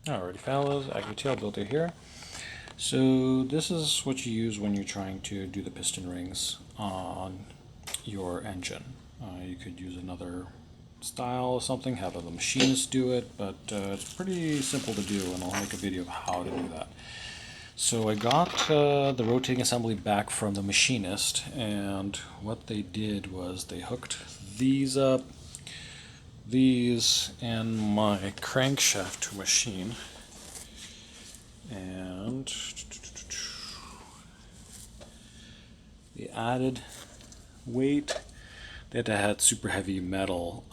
Alrighty fellas, Acura tail builder here. So this is what you use when you're trying to do the piston rings on your engine. You could use another style or something, have a machinist do it, but it's pretty simple to do, and I'll make a video of how to do that. So I got the rotating assembly back from the machinist, and what they did was they hooked these up, these, and my crankshaft to a machine, and the added weight. They had to have super heavy metal,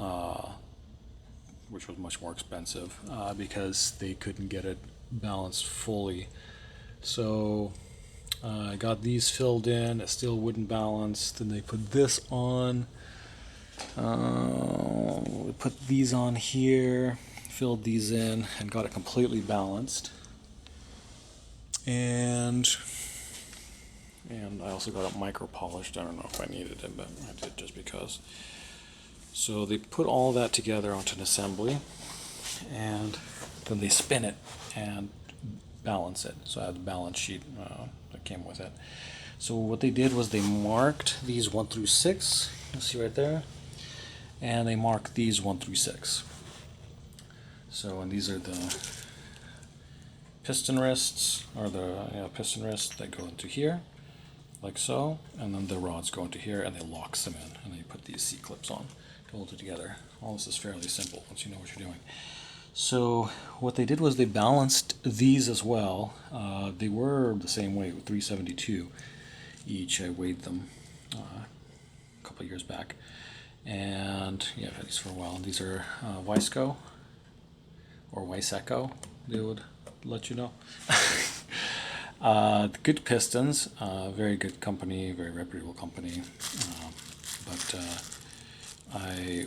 which was much more expensive because they couldn't get it balanced fully. So I got these filled in. It still wouldn't balance. Then they put this on. We put these on here, filled these in, and got it completely balanced. And I also got it micro polished. I don't know if I needed it, but I did just because. So they put all that together onto an assembly, and then they spin it and balance it. So I had the balance sheet that came with it. So what they did was they marked these 1 through 6. You see right there, and they marked these 1 through 6. So, and these are the piston wrists, or the piston wrists that go into here, like so, and then the rods go into here, and they lock them in, and then you put these C-clips on to hold it together. All this is fairly simple once you know what you're doing. So what they did was they balanced these as well. They were the same weight, 372 each. I weighed them a couple of years back, and yeah, I've had these for a while. These are Wiseco or Wiseco, they would let you know. Good pistons, very good company, very reputable company. But I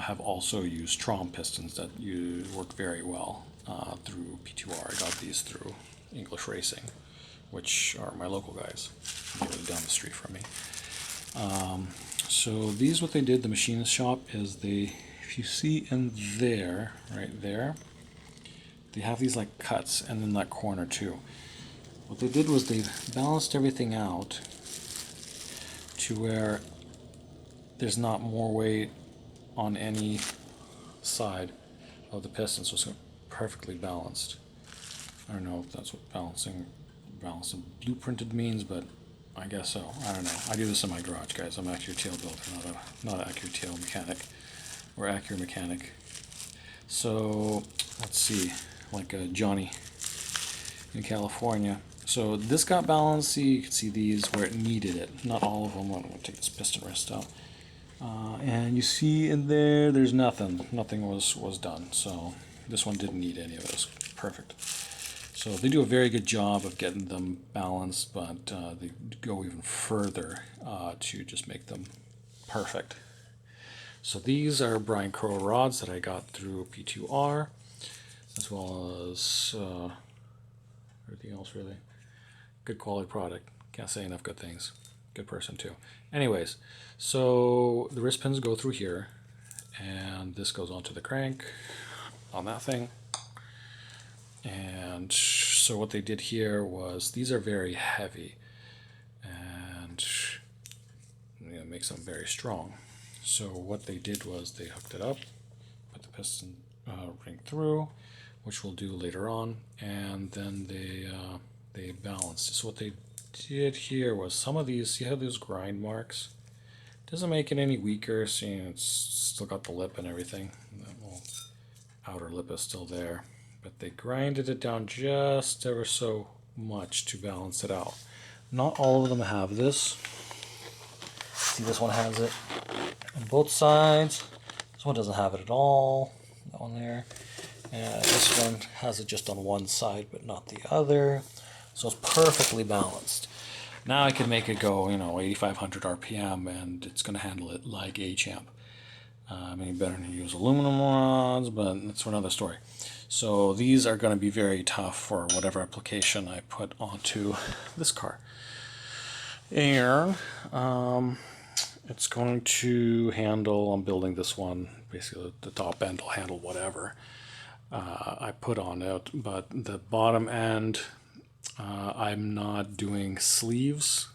have also used Trom pistons that work very well through P2R. I got these through English Racing, which are my local guys, literally down the street from me. So these, what they did, the machinist shop, is if you see in there, right there, they have these like cuts, and in that corner too. What they did was they balanced everything out to where there's not more weight on any side of the piston, so it's perfectly balanced. I don't know if that's what balancing blueprinted means, but I guess so. I don't know. I do this in my garage, guys. I'm actually a tail builder, not an Acura tail mechanic or Acura mechanic. So let's see, like Johnny in California. So this got balanced. See, you can see these where it needed it. Not all of them. I'm going to take this piston rest out. And you see in there, there's nothing. Nothing was done. So this one didn't need any of this. Perfect. So they do a very good job of getting them balanced, but they go even further to just make them perfect. So these are Brian Crow rods that I got through P2R, as well as everything else, really. Good quality product. Can't say enough good things. Good person too. Anyways, so the wrist pins go through here, and this goes onto the crank on that thing. And so what they did here was, these are very heavy, and it makes them very strong. So what they did was they hooked it up, put the piston ring through, which we'll do later on, and then they balanced. So what they did here was, some of these, you have those grind marks. Doesn't make it any weaker, seeing it's still got the lip and everything. That little outer lip is still there, but they grinded it down just ever so much to balance it out. Not all of them have this. See, this one has it on both sides. This one doesn't have it at all. That one there. And this one has it just on one side, but not the other. So it's perfectly balanced. Now I can make it go, 8,500 RPM, and it's going to handle it like a champ. Maybe better than use aluminum rods, but that's for another story. So these are going to be very tough for whatever application I put onto this car. And it's going to handle, I'm building this one, basically the top end will handle whatever. I put on it, but the bottom end, I'm not doing sleeves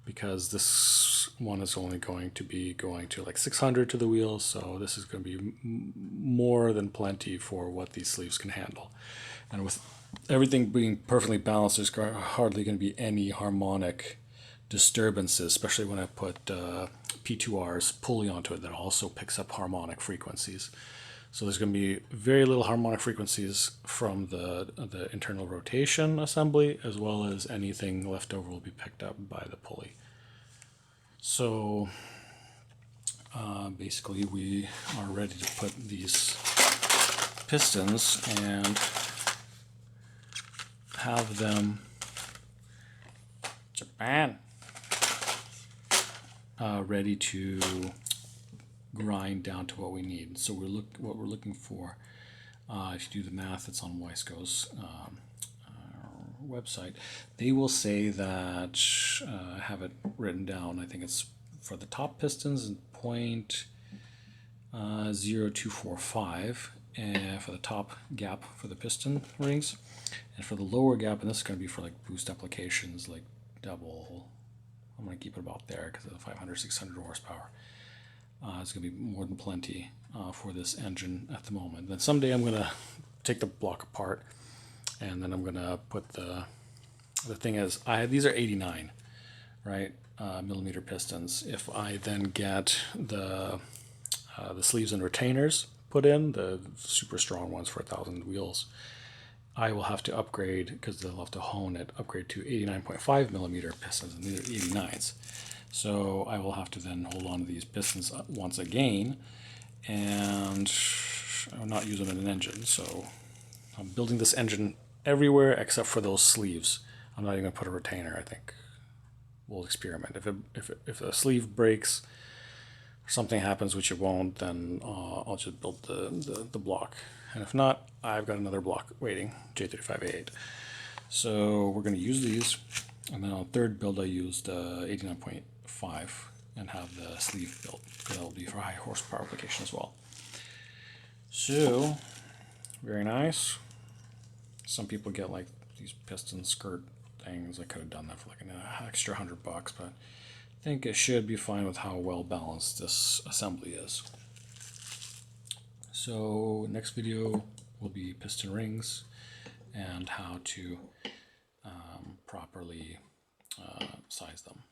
because this one is only going to be going to like 600 to the wheels, so this is going to be more than plenty for what these sleeves can handle. And with everything being perfectly balanced, there's hardly going to be any harmonic disturbances, especially when I put P2R's pulley onto it that also picks up harmonic frequencies. So there's going to be very little harmonic frequencies from the internal rotation assembly, as well as anything left over will be picked up by the pulley. So basically we are ready to put these pistons and have them Japan ready to grind down to what we need. So what we're looking for. If you do the math, it's on Wiseco's website. They will say that have it written down. I think it's for the top pistons 0.0245, and for the top gap for the piston rings, and for the lower gap, and this is going to be for like boost applications, like double. I'm going to keep it about there because of the 500, 600 horsepower. It's going to be more than plenty for this engine at the moment. Then someday I'm going to take the block apart, and then I'm going to put the thing is, these are 89, right, millimeter pistons. If I then get the sleeves and retainers put in, the super strong ones for 1,000 wheels, I will have to upgrade, because they'll have to hone it, upgrade to 89.5 millimeter pistons, and these are 89s. So I will have to then hold on to these pistons once again, and I'm not using an engine. So I'm building this engine everywhere except for those sleeves. I'm not even going to put a retainer. I think we'll experiment. If a sleeve breaks or something happens, which it won't, then I'll just build the block. And if not, I've got another block waiting, J35A8. So we're going to use these. And then on third build, I used 89.5 and have the sleeve built, because that'll be for high horsepower application as well. So, very nice. Some people get like these piston skirt things. I could have done that for like an extra $100, but I think it should be fine with how well balanced this assembly is. So next video will be piston rings and how to properly size them.